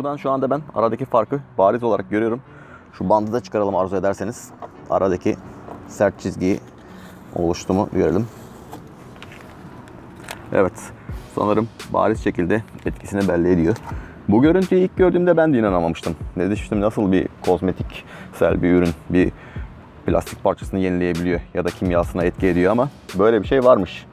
Buradan şu anda ben aradaki farkı bariz olarak görüyorum. Şu bandı da çıkaralım arzu ederseniz. Aradaki sert çizgiyi oluştu mu görelim. Evet, sanırım bariz şekilde etkisini belli ediyor. Bu görüntüyü ilk gördüğümde ben de inanamamıştım. Ne düşündüm, nasıl bir kozmetiksel bir ürün bir plastik parçasını yenileyebiliyor ya da kimyasına etki ediyor, ama böyle bir şey varmış.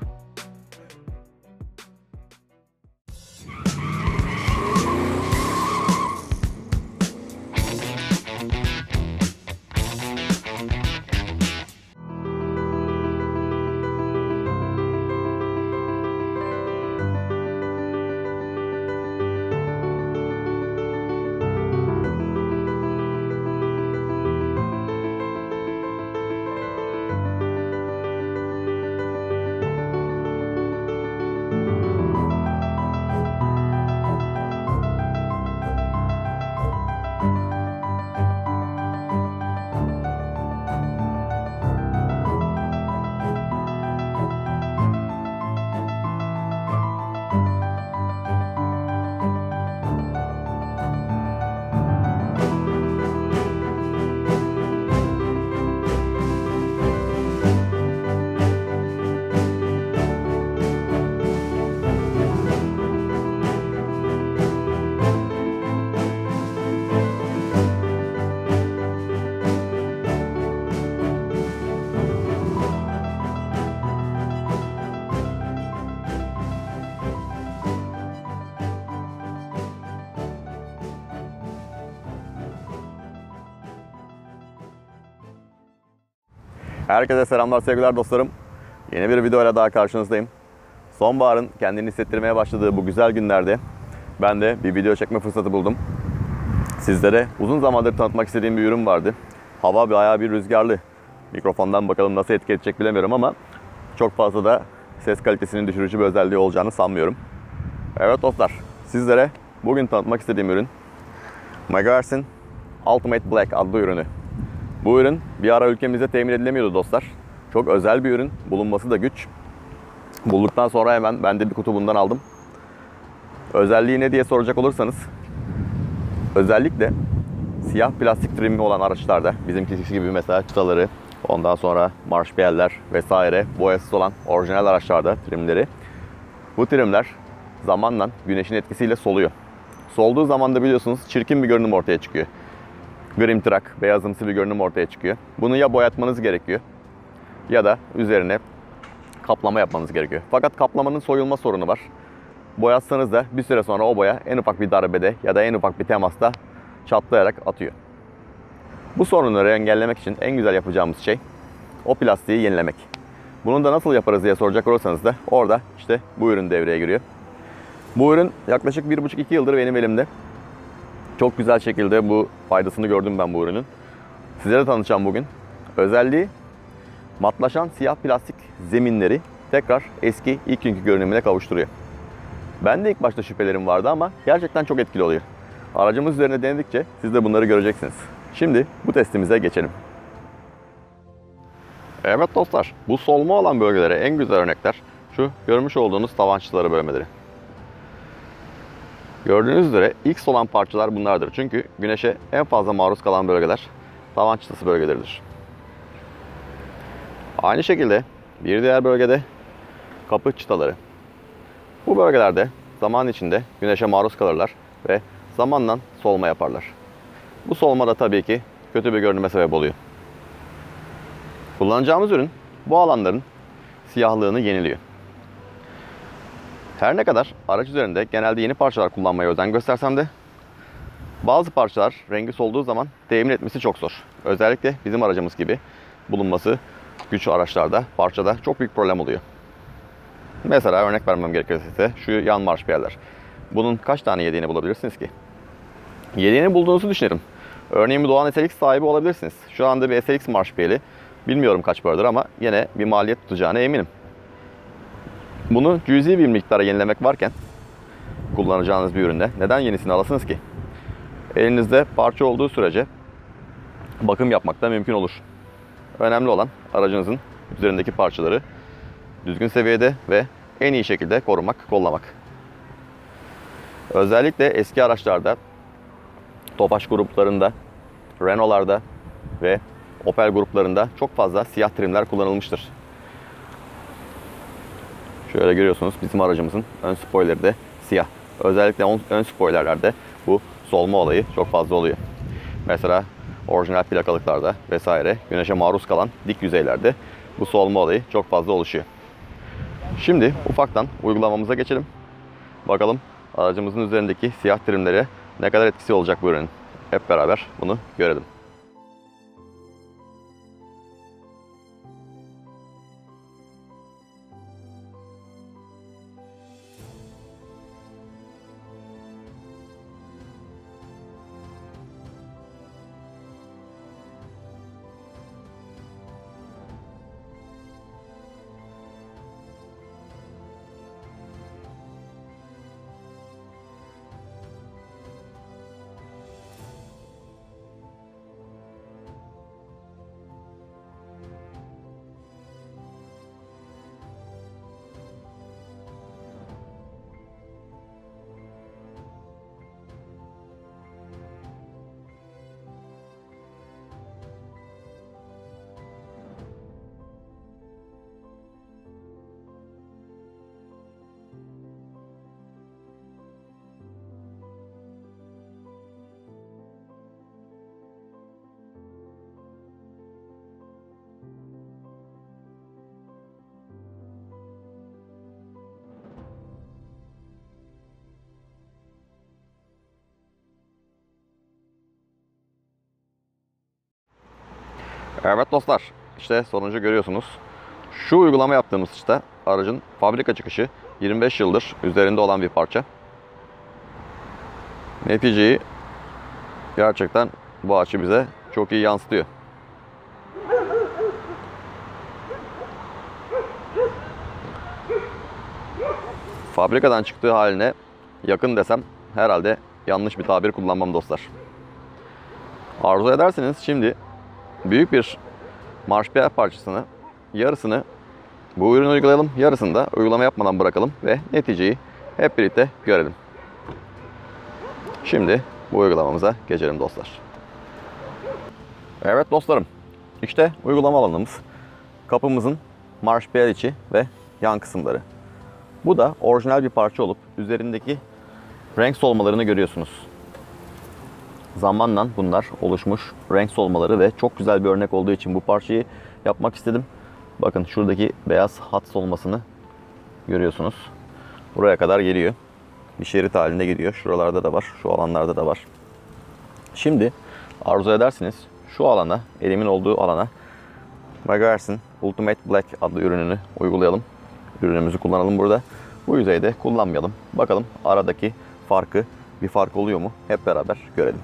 Herkese selamlar, sevgiler dostlarım. Yeni bir videoyla daha karşınızdayım. Sonbaharın kendini hissettirmeye başladığı bu güzel günlerde ben de bir video çekme fırsatı buldum. Sizlere uzun zamandır tanıtmak istediğim bir ürün vardı. Hava bayağı bir rüzgarlı. Mikrofondan bakalım nasıl etki edecek bilemiyorum, ama çok fazla da ses kalitesinin düşürücü bir özelliği olacağını sanmıyorum. Evet dostlar, sizlere bugün tanıtmak istediğim ürün Megahertz'in Ultimate Black adlı ürünü. Bu ürün bir ara ülkemizde temin edilemiyordu dostlar. Çok özel bir ürün. Bulunması da güç. Bulduktan sonra hemen ben de bir kutu bundan aldım. Özelliği ne diye soracak olursanız, özellikle siyah plastik trimi olan araçlarda, bizimkisi gibi mesela çıtaları, ondan sonra marşpiyeller vesaire boyasız olan orijinal araçlarda trimleri, bu trimler zamanla güneşin etkisiyle soluyor. Solduğu zaman da biliyorsunuz çirkin bir görünüm ortaya çıkıyor. Grimtrak, beyazımsı bir görünüm ortaya çıkıyor. Bunu ya boyatmanız gerekiyor ya da üzerine kaplama yapmanız gerekiyor. Fakat kaplamanın soyulma sorunu var. Boyatsanız da bir süre sonra o boya en ufak bir darbede ya da en ufak bir temasta çatlayarak atıyor. Bu sorunları engellemek için en güzel yapacağımız şey o plastiği yenilemek. Bunu da nasıl yaparız diye soracak olursanız da orada işte bu ürün devreye giriyor. Bu ürün yaklaşık 1,5-2 yıldır benim elimde. Çok güzel şekilde bu faydasını gördüm ben bu ürünün. Sizlere tanıtacağım bugün. Özelliği matlaşan siyah plastik zeminleri tekrar eski ilk günkü görünümüne kavuşturuyor. Ben de ilk başta şüphelerim vardı ama gerçekten çok etkili oluyor. Aracımız üzerine denedikçe siz de bunları göreceksiniz. Şimdi bu testimize geçelim. Evet dostlar, bu solma olan bölgelere en güzel örnekler şu görmüş olduğunuz tavan çıtaları bölmeleri. Gördüğünüz üzere ilk solan parçalar bunlardır. Çünkü güneşe en fazla maruz kalan bölgeler tavan çıtası bölgeleridir. Aynı şekilde bir diğer bölgede kapı çıtaları. Bu bölgelerde zaman içinde güneşe maruz kalırlar ve zamanla solma yaparlar. Bu solma da tabii ki kötü bir görünüme sebep oluyor. Kullanacağımız ürün bu alanların siyahlığını yeniliyor. Her ne kadar araç üzerinde genelde yeni parçalar kullanmaya özen göstersem de bazı parçalar rengi solduğu zaman temin etmesi çok zor. Özellikle bizim aracımız gibi bulunması güç araçlarda, parçada çok büyük problem oluyor. Mesela örnek vermem gerekirse size şu yan marşpiyeller. Bunun kaç tane yediğini bulabilirsiniz ki? Yediğini bulduğunuzu düşünelim. Örneğin bir Doğan SLX sahibi olabilirsiniz. Şu anda bir SLX marşpiyeli bilmiyorum kaç paradır ama yine bir maliyet tutacağına eminim. Bunu cüzi bir miktara yenilemek varken kullanacağınız bir üründe neden yenisini alasınız ki? Elinizde parça olduğu sürece bakım yapmak da mümkün olur. Önemli olan aracınızın üzerindeki parçaları düzgün seviyede ve en iyi şekilde korumak, kollamak. Özellikle eski araçlarda Tofaş gruplarında, Renault'larda ve Opel gruplarında çok fazla siyah trimler kullanılmıştır. Şöyle görüyorsunuz, bizim aracımızın ön spoileri de siyah. Özellikle ön spoilerlerde bu solma olayı çok fazla oluyor. Mesela orijinal plakalıklarda vesaire güneşe maruz kalan dik yüzeylerde bu solma olayı çok fazla oluşuyor. Şimdi ufaktan uygulamamıza geçelim. Bakalım aracımızın üzerindeki siyah trimlere ne kadar etkisi olacak bu ürünün. Hep beraber bunu görelim. Evet dostlar, işte sonucu görüyorsunuz. Şu uygulama yaptığımız işte aracın fabrika çıkışı 25 yıldır üzerinde olan bir parça. Neticeyi gerçekten bu açı bize çok iyi yansıtıyor. Fabrikadan çıktığı haline yakın desem herhalde yanlış bir tabir kullanmam dostlar. Arzu ederseniz şimdi büyük bir marşpiyer parçasını, yarısını bu ürünü uygulayalım, yarısını da uygulama yapmadan bırakalım ve neticeyi hep birlikte görelim. Şimdi bu uygulamamıza geçelim dostlar. Evet dostlarım, işte uygulama alanımız. Kapımızın marşpiyer içi ve yan kısımları. Bu da orijinal bir parça olup üzerindeki renk solmalarını görüyorsunuz. Zamanla bunlar oluşmuş renk solmaları ve çok güzel bir örnek olduğu için bu parçayı yapmak istedim. Bakın şuradaki beyaz hat solmasını görüyorsunuz. Buraya kadar geliyor. Bir şerit halinde gidiyor. Şuralarda da var. Şu alanlarda da var. Şimdi arzu edersiniz şu alana, elimin olduğu alana Megahertz'in Ultimate Black adlı ürününü uygulayalım. Ürünümüzü kullanalım burada. Bu yüzeyde kullanmayalım. Bakalım aradaki farkı, bir fark oluyor mu? Hep beraber görelim.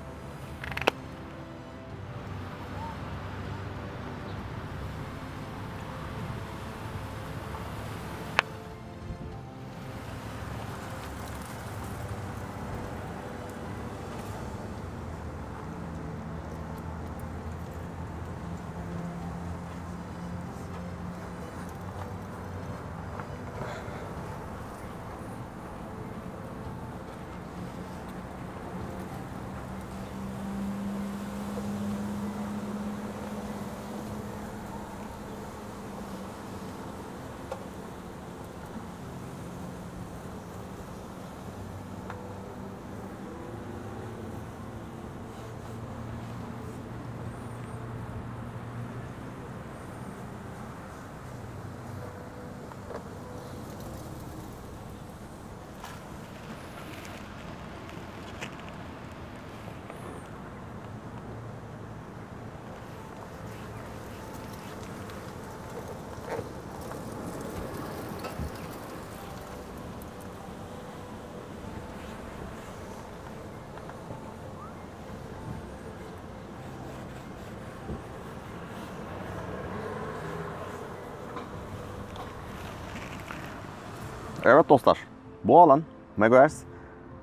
Evet dostlar, bu alan Megahertz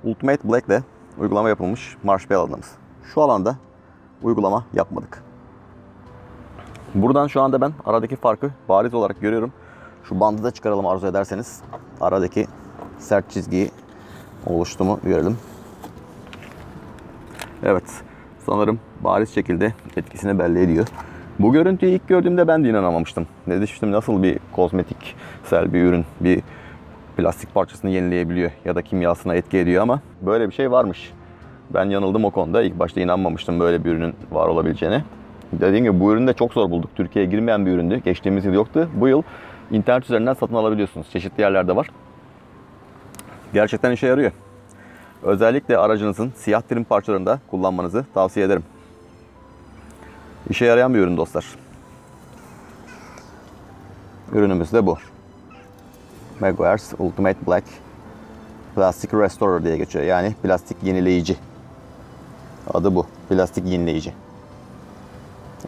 Ultimate Black ile uygulama yapılmış marşpiyer alanımız. Şu alanda uygulama yapmadık. Buradan şu anda ben aradaki farkı bariz olarak görüyorum. Şu bandı da çıkaralım arzu ederseniz. Aradaki sert çizgiyi oluştu mu görelim. Evet, sanırım bariz şekilde etkisini belli ediyor. Bu görüntüyü ilk gördüğümde ben de inanamamıştım. Ne düşündüm, nasıl bir kozmetiksel bir ürün bir plastik parçasını yenileyebiliyor ya da kimyasına etki ediyor, ama böyle bir şey varmış. Ben yanıldım o konuda. İlk başta inanmamıştım böyle bir ürünün var olabileceğine. Dediğim gibi bu ürünü de çok zor bulduk. Türkiye'ye girmeyen bir üründü. Geçtiğimiz yıl yoktu. Bu yıl internet üzerinden satın alabiliyorsunuz. Çeşitli yerlerde var. Gerçekten işe yarıyor. Özellikle aracınızın siyah trim parçalarında kullanmanızı tavsiye ederim. İşe yarayan bir ürün dostlar. Ürünümüz de bu. Megoers Ultimate Black Plastic Restorer diye geçiyor. Yani plastik yenileyici. Adı bu. Plastik yenileyici.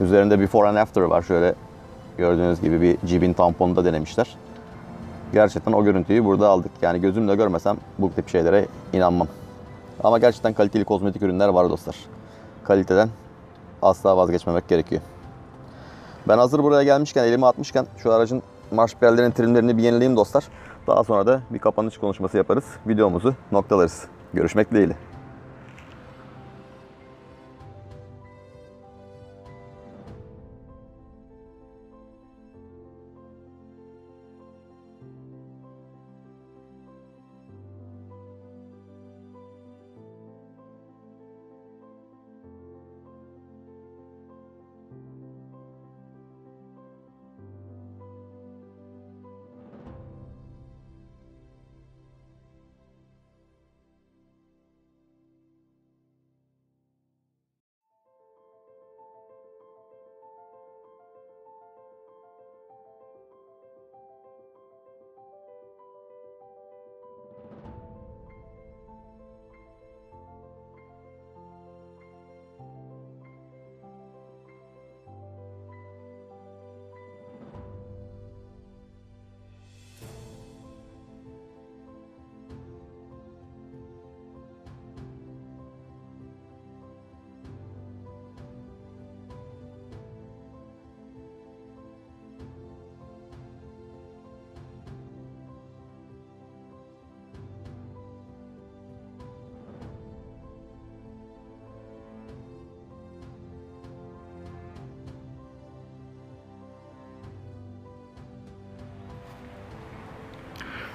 Üzerinde before and after var. Şöyle gördüğünüz gibi bir cibin tamponunu da denemişler. Gerçekten o görüntüyü burada aldık. Yani gözümle görmesem bu tip şeylere inanmam. Ama gerçekten kaliteli kozmetik ürünler var dostlar. Kaliteden asla vazgeçmemek gerekiyor. Ben hazır buraya gelmişken, elime atmışken şu aracın marş pedallerinin trimlerini bir yenileyim dostlar. Daha sonra da bir kapanış konuşması yaparız. Videomuzu noktalarız. Görüşmek dileğiyle.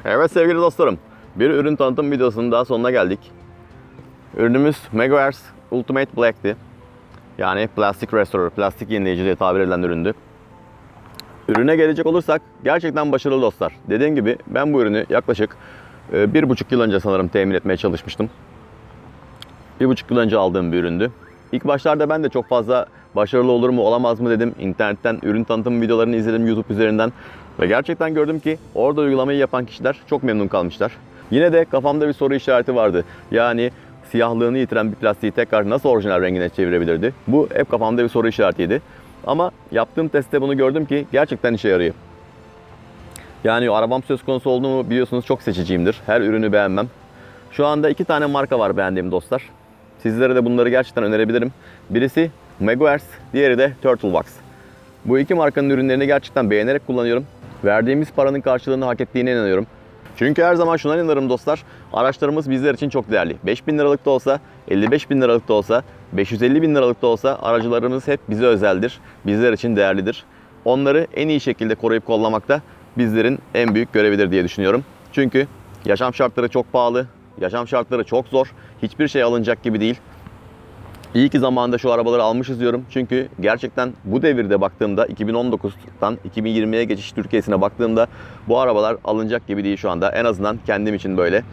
Evet sevgili dostlarım, bir ürün tanıtım videosunun daha sonuna geldik. Ürünümüz Megoers Ultimate Black'ti. Yani plastik restorer, plastik yenileyici diye tabir edilen üründü. Ürüne gelecek olursak gerçekten başarılı dostlar. Dediğim gibi ben bu ürünü yaklaşık 1,5 yıl önce sanırım temin etmeye çalışmıştım. 1,5 yıl önce aldığım bir üründü. İlk başlarda ben de çok fazla başarılı olur mu olamaz mı dedim. İnternetten ürün tanıtım videolarını izledim YouTube üzerinden. Ve gerçekten gördüm ki orada uygulamayı yapan kişiler çok memnun kalmışlar. Yine de kafamda bir soru işareti vardı. Yani siyahlığını yitiren bir plastiği tekrar nasıl orijinal rengine çevirebilirdi? Bu hep kafamda bir soru işaretiydi. Ama yaptığım testte bunu gördüm ki gerçekten işe yarıyor. Yani arabam söz konusu oldu mu biliyorsunuz çok seçiciyimdir. Her ürünü beğenmem. Şu anda 2 tane marka var beğendiğim dostlar. Sizlere de bunları gerçekten önerebilirim. Birisi Megoers, diğeri de Turtlebox. Bu iki markanın ürünlerini gerçekten beğenerek kullanıyorum. Verdiğimiz paranın karşılığını hak ettiğine inanıyorum. Çünkü her zaman şuna inanırım dostlar. Araçlarımız bizler için çok değerli. 5.000 liralık da olsa, 55.000 liralık da olsa, 550.000 liralık da olsa aracılarımız hep bize özeldir. Bizler için değerlidir. Onları en iyi şekilde koruyup kollamak da bizlerin en büyük görevidir diye düşünüyorum. Çünkü yaşam şartları çok pahalı, yaşam şartları çok zor. Hiçbir şey alınacak gibi değil. İyi ki zamanında şu arabaları almışız diyorum. Çünkü gerçekten bu devirde baktığımda 2019'dan 2020'ye geçiş Türkiye'sine baktığımda bu arabalar alınacak gibi değil şu anda. En azından kendim için böyle.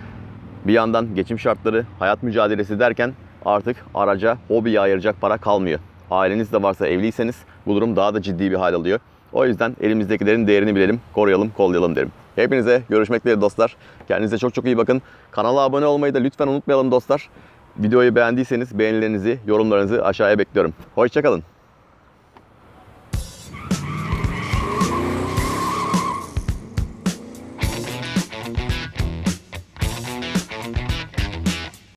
Bir yandan geçim şartları, hayat mücadelesi derken artık araca, hobiye ayıracak para kalmıyor. Aileniz de varsa, evliyseniz bu durum daha da ciddi bir hal alıyor. O yüzden elimizdekilerin değerini bilelim, koruyalım, kollayalım derim. Hepinize görüşmek dileğiyle dostlar. Kendinize çok çok iyi bakın. Kanala abone olmayı da lütfen unutmayalım dostlar. Videoyu beğendiyseniz beğenilerinizi, yorumlarınızı aşağıya bekliyorum. Hoşça kalın.